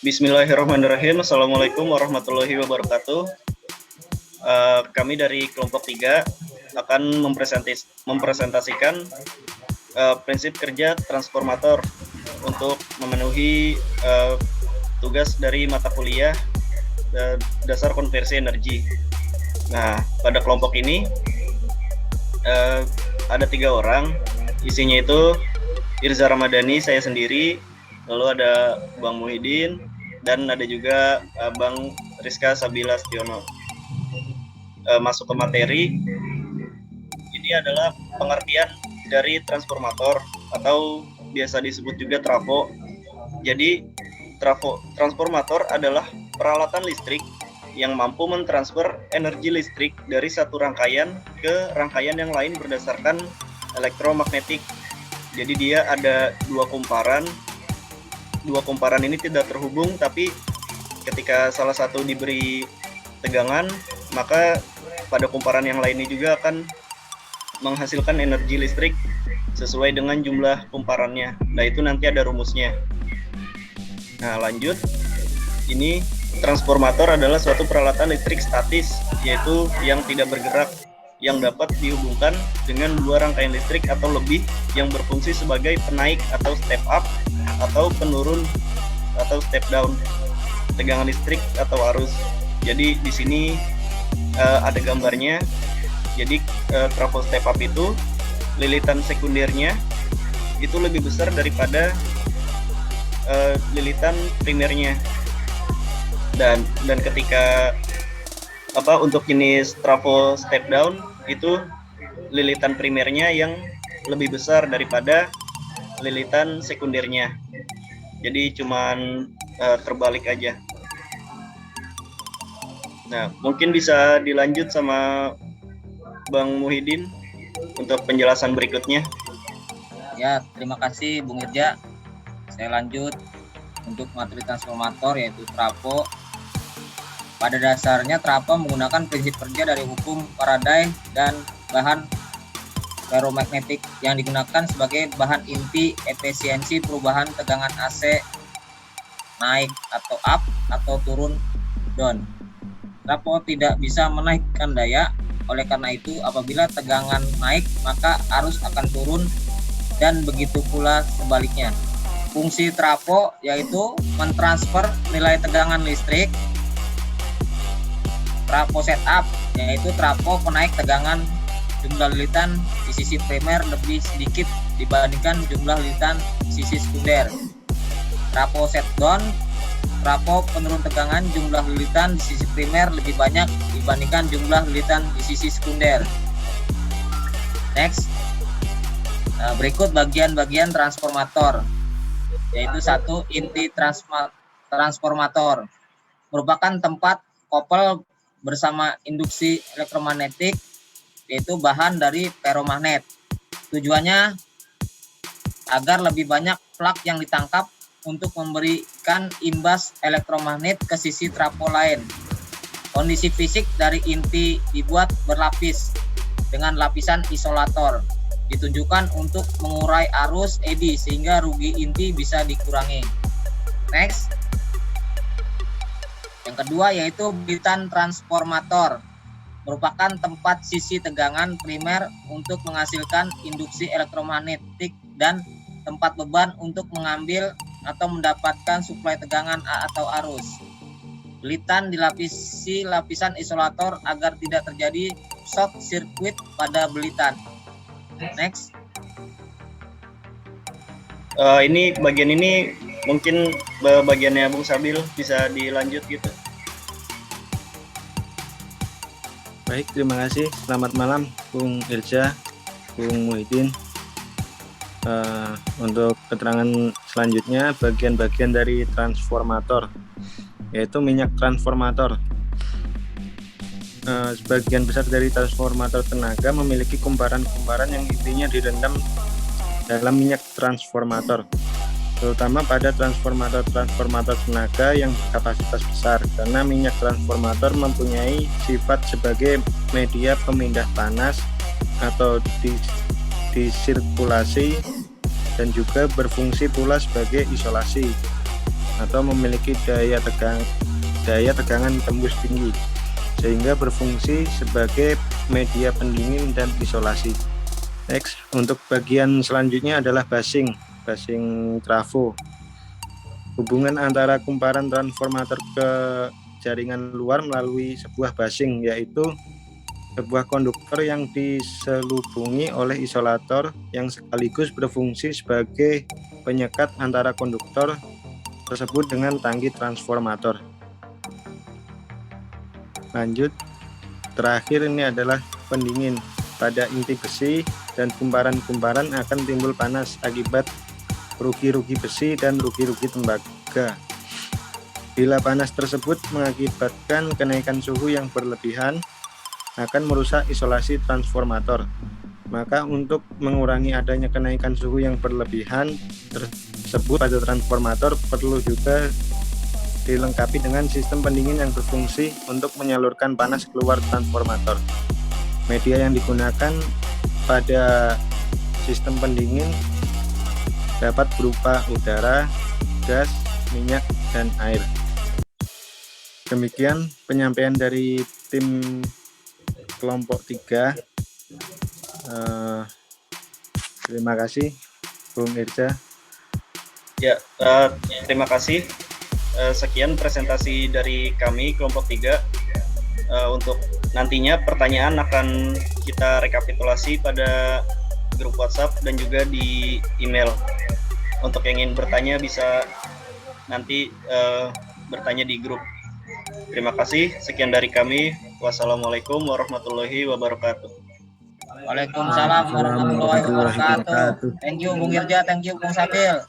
Bismillahirrahmanirrahim. Assalamualaikum warahmatullahi wabarakatuh. Kami dari kelompok 3 akan mempresentasikan prinsip kerja transformator untuk memenuhi tugas dari mata kuliah dasar konversi energi. Nah, pada kelompok ini ada 3 orang, isinya itu Irza Ramadhani, saya sendiri, lalu ada Bang Muhyiddin, dan ada juga Bang Rizka Sabila Stiono. Masuk ke materi, ini adalah pengertian dari transformator atau biasa disebut juga trafo. Jadi transformator adalah peralatan listrik yang mampu mentransfer energi listrik dari satu rangkaian ke rangkaian yang lain berdasarkan elektromagnetik. Jadi dia ada dua kumparan ini tidak terhubung, tapi ketika salah satu diberi tegangan, maka pada kumparan yang lainnya juga akan menghasilkan energi listrik sesuai dengan jumlah kumparannya. Nah, itu nanti ada rumusnya. Nah, lanjut. Ini transformator adalah suatu peralatan listrik statis, yaitu yang tidak bergerak, yang dapat dihubungkan dengan dua rangkaian listrik atau lebih yang berfungsi sebagai penaik atau step up atau penurun atau step down tegangan listrik atau arus. Jadi di sini ada gambarnya. Jadi trafo step up itu lilitan sekundernya itu lebih besar daripada lilitan primernya. Dan ketika untuk jenis trafo step down itu lilitan primernya yang lebih besar daripada lilitan sekundernya. Jadi cuman terbalik aja. Nah, mungkin bisa dilanjut sama Bang Muhyiddin untuk penjelasan berikutnya. Ya, terima kasih Bung Irja. Saya lanjut untuk materi transformator yaitu trafo. Pada dasarnya trafo menggunakan prinsip kerja dari hukum Faraday dan bahan ferromagnetik yang digunakan sebagai bahan inti efisiensi perubahan tegangan AC naik atau up atau turun down. Trafo tidak bisa menaikkan daya, oleh karena itu apabila tegangan naik maka arus akan turun dan begitu pula sebaliknya. Fungsi trafo yaitu mentransfer nilai tegangan listrik. Trafo setup yaitu trafo penaik tegangan jumlah lilitan di sisi primer lebih sedikit dibandingkan jumlah lilitan di sisi sekunder. Trafo set down, trafo penurun tegangan jumlah lilitan di sisi primer lebih banyak dibandingkan jumlah lilitan di sisi sekunder. Next, berikut bagian-bagian transformator, yaitu 1. Inti transformator merupakan tempat kopel bersama induksi elektromagnetik, yaitu bahan dari ferromagnet. Tujuannya agar lebih banyak plug yang ditangkap untuk memberikan imbas elektromagnet ke sisi trafo lain. Kondisi fisik dari inti dibuat berlapis dengan lapisan isolator. Ditunjukkan untuk mengurai arus eddy sehingga rugi inti bisa dikurangi. Next. Yang kedua yaitu bilitan transformator. Merupakan tempat sisi tegangan primer untuk menghasilkan induksi elektromagnetik dan tempat beban untuk mengambil atau mendapatkan suplai tegangan atau arus. Bilitan dilapisi lapisan isolator agar tidak terjadi short circuit pada bilitan. Next. Ini bagian ini mungkin bagiannya Bung Sabil, bisa dilanjut gitu. Baik, terima kasih. Selamat malam Bung Irja, Bung Muhyiddin. Untuk keterangan selanjutnya, bagian-bagian dari transformator, yaitu minyak transformator. Sebagian besar dari transformator tenaga memiliki kumparan-kumparan yang intinya direndam dalam minyak transformator, terutama pada transformator tenaga yang berkapasitas besar, karena minyak transformator mempunyai sifat sebagai media pemindah panas atau disirkulasi dan juga berfungsi pula sebagai isolasi. atau memiliki daya tegangan tembus tinggi sehingga berfungsi sebagai media pendingin dan isolasi. Next, untuk bagian selanjutnya adalah basing trafo. Hubungan antara kumparan transformator ke jaringan luar melalui sebuah basing, yaitu sebuah konduktor yang diselubungi oleh isolator yang sekaligus berfungsi sebagai penyekat antara konduktor tersebut dengan tangki transformator. Lanjut, terakhir ini adalah pendingin. Pada inti besi dan kumparan-kumparan akan timbul panas akibat rugi-rugi besi dan rugi-rugi tembaga. Bila panas tersebut mengakibatkan kenaikan suhu yang berlebihan, akan merusak isolasi transformator. Maka untuk mengurangi adanya kenaikan suhu yang berlebihan tersebut pada transformator perlu juga dilengkapi dengan sistem pendingin yang berfungsi untuk menyalurkan panas keluar transformator. Media yang digunakan pada sistem pendingin dapat berupa udara, gas, minyak, dan air. Demikian penyampaian dari tim kelompok 3. Terima kasih, Bung Irja. Ya, terima kasih. Sekian presentasi dari kami kelompok 3. Untuk nantinya pertanyaan akan kita rekapitulasi pada grup WhatsApp dan juga di email. Untuk yang ingin bertanya bisa nanti bertanya di grup. Terima kasih. Sekian dari kami. Wassalamualaikum warahmatullahi wabarakatuh. Waalaikumsalam warahmatullahi wabarakatuh. Thank you Bung Irja, thank you Bung Sabil.